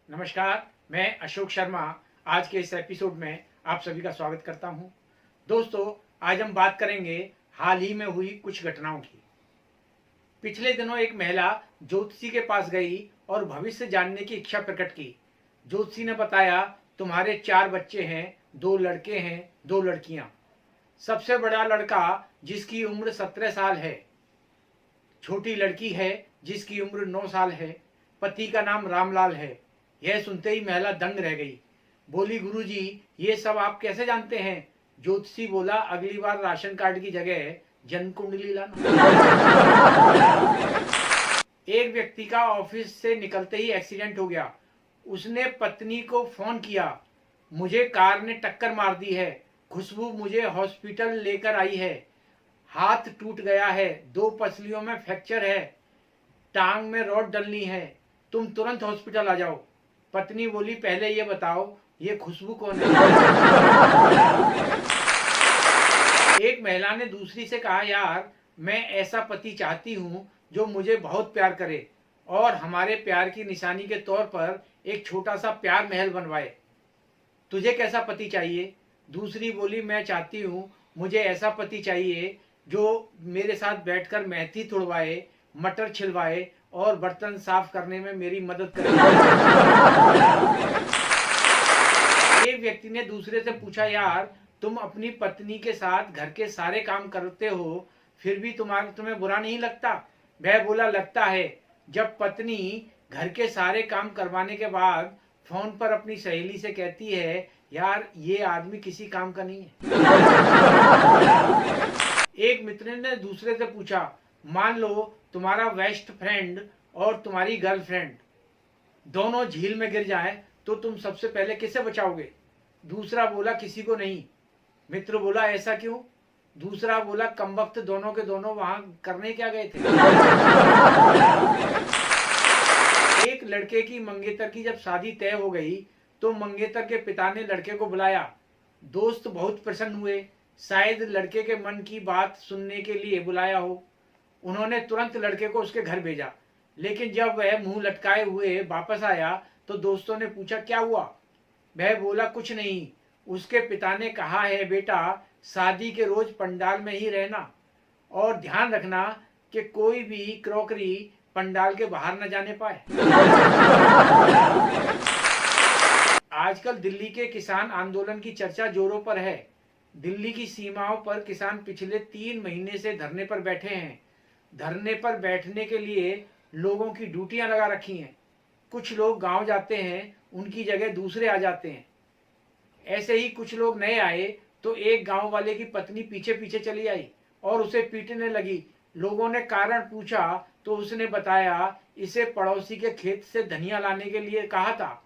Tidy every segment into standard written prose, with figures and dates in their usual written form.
नमस्कार, मैं अशोक शर्मा आज के इस एपिसोड में आप सभी का स्वागत करता हूं। दोस्तों, आज हम बात करेंगे हाल ही में हुई कुछ घटनाओं की। पिछले दिनों एक महिला ज्योतिषी के पास गई और भविष्य जानने की इच्छा प्रकट की। ज्योतिषी ने बताया, तुम्हारे 4 बच्चे हैं, 2 लड़के हैं, 2 लड़कियां। सबसे बड़ा लड़का जिसकी उम्र 17 साल है, छोटी लड़की है जिसकी उम्र 9 साल है। पति का नाम रामलाल है। यह सुनते ही महिला दंग रह गई। बोली, गुरुजी, ये सब आप कैसे जानते हैं? ज्योतिषी बोला, अगली बार राशन कार्ड की जगह जन्म कुंडली लाना। एक व्यक्ति का ऑफिस से निकलते ही एक्सीडेंट हो गया। उसने पत्नी को फोन किया, मुझे कार ने टक्कर मार दी है, खुशबू मुझे हॉस्पिटल लेकर आई है, हाथ टूट गया है, 2 पसलियों में फ्रैक्चर है, टांग में रॉड डलनी है, तुम तुरंत हॉस्पिटल आ जाओ। पत्नी बोली, पहले ये बताओ, ये खुशबू कौन है? एक महिला ने दूसरी से कहा, यार, मैं ऐसा पति चाहती हूं जो मुझे बहुत प्यार करे और हमारे प्यार की निशानी के तौर पर एक छोटा सा प्यार महल बनवाए। तुझे कैसा पति चाहिए? दूसरी बोली, मैं चाहती हूं मुझे ऐसा पति चाहिए जो मेरे साथ बैठकर मेथी तुड़वाए, मटर छिलवाए और बर्तन साफ करने में मेरी मदद करे। एक व्यक्ति ने दूसरे से पूछा, यार, तुम अपनी पत्नी के साथ घर के सारे काम करते हो, फिर भी तुम्हें बुरा नहीं लगता? वह बोला, लगता है। जब पत्नी घर के सारे काम करवाने के बाद फोन पर अपनी सहेली से कहती है, यार, ये आदमी किसी काम का नहीं है। एक मित्र ने दूसरे से पूछा, मान लो तुम्हारा बेस्ट फ्रेंड और तुम्हारी गर्लफ्रेंड दोनों झील में गिर जाएं, तो तुम सबसे पहले किसे बचाओगे? दूसरा बोला, किसी को नहीं। मित्र बोला, ऐसा क्यों? दूसरा बोला, कमबख्त दोनों के दोनों वहां करने क्या गए थे? एक लड़के की मंगेतर की जब शादी तय हो गई तो मंगेतर के पिता ने लड़के को बुलाया। दोस्त बहुत प्रसन्न हुए, शायद लड़के के मन की बात सुनने के लिए बुलाया हो। उन्होंने तुरंत लड़के को उसके घर भेजा, लेकिन जब वह मुंह लटकाए हुए वापस आया तो दोस्तों ने पूछा, क्या हुआ? वह बोला, कुछ नहीं। उसके पिता ने कहा है, बेटा, शादी के रोज पंडाल में ही रहना और ध्यान रखना कि कोई भी क्रॉकरी पंडाल के बाहर न जाने पाए। आजकल दिल्ली के किसान आंदोलन की चर्चा जोरों पर है। दिल्ली की सीमाओं पर किसान पिछले 3 महीने से धरने पर बैठे हैं। धरने पर बैठने के लिए लोगों की ड्यूटियां लगा रखी हैं। कुछ लोग गांव जाते हैं, उनकी जगह दूसरे आ जाते हैं। ऐसे ही कुछ लोग नए आए तो एक गांव वाले की पत्नी पीछे पीछे चली आई और उसे पीटने लगी। लोगों ने कारण पूछा तो उसने बताया, इसे पड़ोसी के खेत से धनिया लाने के लिए कहा था,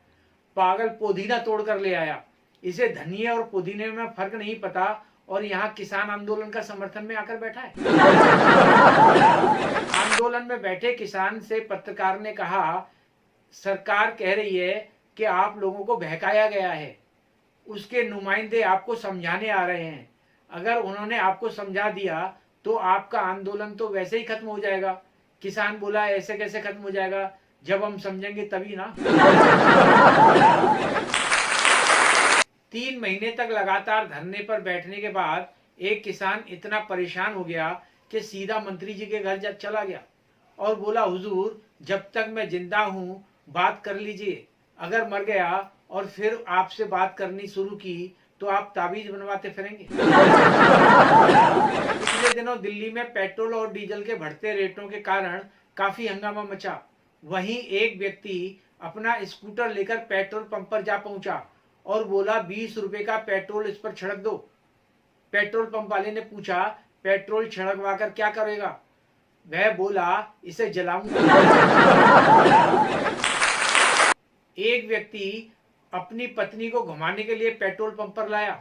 पागल पुदीना तोड़ कर ले आया। इसे धनिये और पुदीने में फर्क नहीं पता और यहाँ किसान आंदोलन का समर्थन में आकर बैठा है। आंदोलन में बैठे किसान से पत्रकार ने कहा, सरकार कह रही है कि आप लोगों को बहकाया गया है, उसके नुमाइंदे आपको समझाने आ रहे हैं। अगर उन्होंने आपको समझा दिया तो आपका आंदोलन तो वैसे ही खत्म हो जाएगा। किसान बोला, ऐसे कैसे खत्म हो जाएगा? जब हम समझेंगे तभी ना। 3 महीने तक लगातार धरने पर बैठने के बाद एक किसान इतना परेशान हो गया कि सीधा मंत्री जी के घर चला गया और बोला, हुजूर, जब तक मैं जिंदा हूं बात कर लीजिए, अगर मर गया और फिर आपसे बात करनी शुरू की तो आप ताबीज बनवाते फिरेंगे। पिछले दिनों दिल्ली में पेट्रोल और डीजल के बढ़ते रेटों के कारण काफी हंगामा मचा। वहीं एक व्यक्ति अपना स्कूटर लेकर पेट्रोल पंप पर जा पहुंचा और बोला, 20 रुपए का पेट्रोल इस पर छिड़क दो। पेट्रोल पंप वाले ने पूछा, पेट्रोल छिड़कवा कर क्या करेगा? वह बोला, इसे जलाऊंगा। एक व्यक्ति अपनी पत्नी को घुमाने के लिए पेट्रोल पंप पर लाया।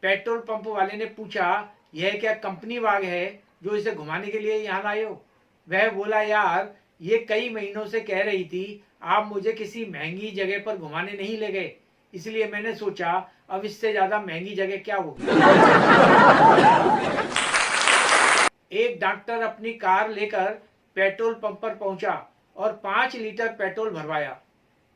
पेट्रोल पंप वाले ने पूछा, यह क्या कंपनी वाग है जो इसे घुमाने के लिए यहाँ लाए हो? वह बोला, यार, ये कई महीनों से कह रही थी आप मुझे किसी महंगी जगह पर घुमाने नहीं ले गए, इसलिए मैंने सोचा अब इससे ज्यादा महंगी जगह क्या होगी। एक डॉक्टर अपनी कार लेकर पेट्रोल पंप पर पहुंचा और 5 लीटर पेट्रोल भरवाया।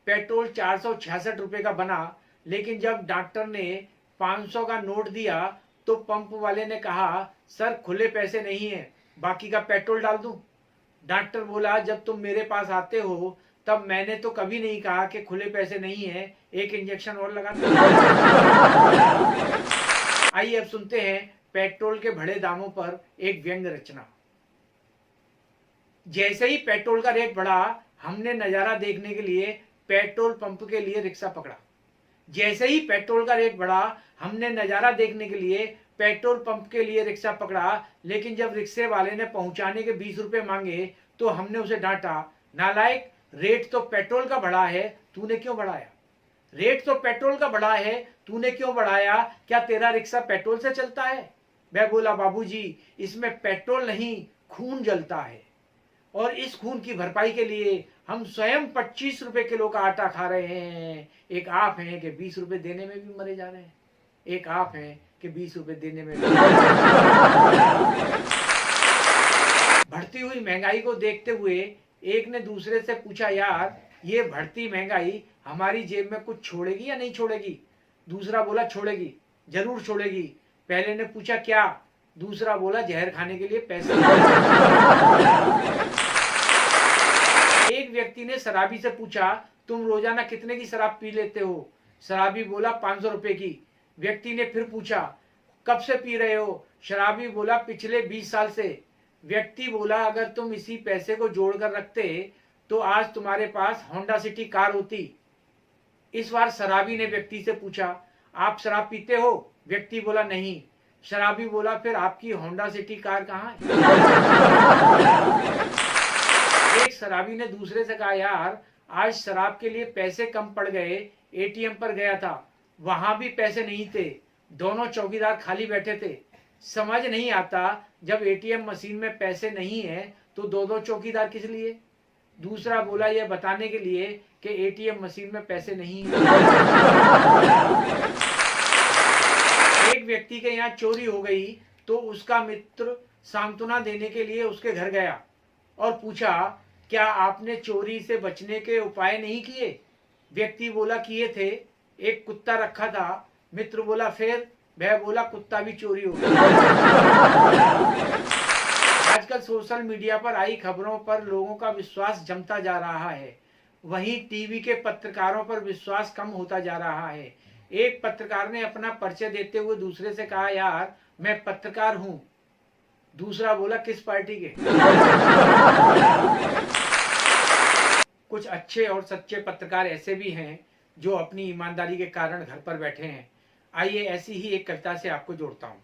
पेट्रोल 466 रुपए का बना, लेकिन जब डॉक्टर ने 500 का नोट दिया तो पंप वाले ने कहा, सर खुले पैसे नहीं है, बाकी का पेट्रोल डाल दूं। डॉक्टर बोला, जब तुम मेरे पास आते हो तब मैंने तो कभी नहीं कहा कि खुले पैसे नहीं है, एक इंजेक्शन और लगा दो। आइए अब सुनते हैं पेट्रोल के बढ़े दामों पर एक व्यंग्य रचना। जैसे ही पेट्रोल का रेट बढ़ा, हमने नजारा देखने के लिए पेट्रोल पंप के लिए रिक्शा पकड़ा। जैसे ही पेट्रोल का रेट बढ़ा, हमने नजारा देखने के लिए पेट्रोल पंप के लिए रिक्शा पकड़ा, लेकिन जब रिक्शे वाले ने पहुंचाने के 20 रुपए मांगे तो हमने उसे डांटा, नालायक, रेट तो पेट्रोल का बढ़ा है, तूने क्यों बढ़ाया? रेट तो पेट्रोल का बढ़ा है, तूने क्यों बढ़ाया? क्या तेरा रिक्शा पेट्रोल से चलता है? मैं बोला, बाबूजी, इसमें पेट्रोल नहीं खून जलता है, और इस खून की भरपाई के लिए हम स्वयं 25 रुपए किलो का आटा खा रहे हैं। एक आप हैं कि 20 रुपए देने में भी मरे जा रहे हैं, एक आप हैं कि 20 रुपए देने में भी। बढ़ती हुई महंगाई को देखते हुए एक ने दूसरे से पूछा, यार ये बढ़ती महंगाई हमारी जेब में कुछ छोड़ेगी या नहीं छोड़ेगी? दूसरा बोला, छोड़ेगी, जरूर छोड़ेगी। पहले ने पूछा, क्या? दूसरा बोला, जहर खाने के लिए पैसे। एक व्यक्ति ने शराबी से पूछा, तुम रोजाना कितने की शराब पी लेते हो? शराबी बोला, 500 रुपए की। व्यक्ति ने फिर पूछा, कब से पी रहे हो? शराबी बोला, पिछले 20 साल से। व्यक्ति बोला, अगर तुम इसी पैसे को जोड़कर रखते तो आज तुम्हारे पास होंडा सिटी कार होती। इस बार शराबी ने व्यक्ति से पूछा, आप शराब पीते हो? व्यक्ति बोला, नहीं। शराबी बोला, फिर आपकी होंडा सिटी कार कहाँ है? एक शराबी ने दूसरे से कहा, यार आज शराब के लिए पैसे कम पड़ गए, एटीएम पर गया था, वहां भी पैसे नहीं थे, दोनों चौकीदार खाली बैठे थे। समझ नहीं आता, जब एटीएम मशीन में पैसे नहीं है तो दो चौकीदार किस लिए? दूसरा बोला, यह बताने के लिए कि एटीएम मशीन में पैसे नहीं है। एक व्यक्ति के यहाँ चोरी हो गई तो उसका मित्र सांत्वना देने के लिए उसके घर गया और पूछा, क्या आपने चोरी से बचने के उपाय नहीं किए? व्यक्ति बोला, किए थे, एक कुत्ता रखा था। मित्र बोला, फिर? वह बोला, कुत्ता भी चोरी हो गया। आजकल सोशल मीडिया पर आई खबरों पर लोगों का विश्वास जमता जा रहा है, वहीं टीवी के पत्रकारों पर विश्वास कम होता जा रहा है। एक पत्रकार ने अपना परिचय देते हुए दूसरे से कहा, यार मैं पत्रकार हूं। दूसरा बोला, किस पार्टी के? कुछ अच्छे और सच्चे पत्रकार ऐसे भी हैं जो अपनी ईमानदारी के कारण घर पर बैठे हैं। आइए ऐसी ही एक कविता से आपको जोड़ता हूं।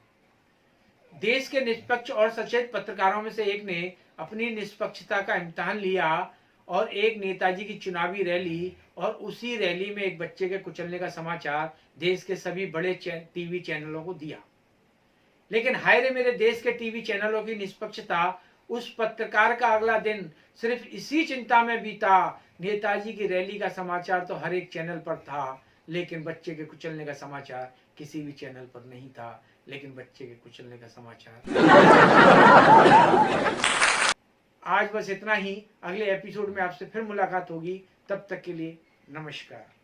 देश के निष्पक्ष और सचेत पत्रकारों में से एक ने अपनी निष्पक्षता का इम्तिहान लिया और एक नेताजी की चुनावी रैली और उसी रैली में एक बच्चे के कुचलने का समाचार देश के सभी बड़े टीवी चैनलों को दिया। लेकिन हाय रे मेरे देश के टीवी चैनलों की निष्पक्षता, उस पत्रकार का अगला दिन सिर्फ इसी चिंता में बीता, नेताजी की रैली का समाचार तो हर एक चैनल पर था, लेकिन बच्चे के कुचलने का समाचार किसी भी चैनल पर नहीं था। लेकिन बच्चे के कुचलने का समाचार। आज बस इतना ही। अगले एपिसोड में आपसे फिर मुलाकात होगी, तब तक के लिए नमस्कार।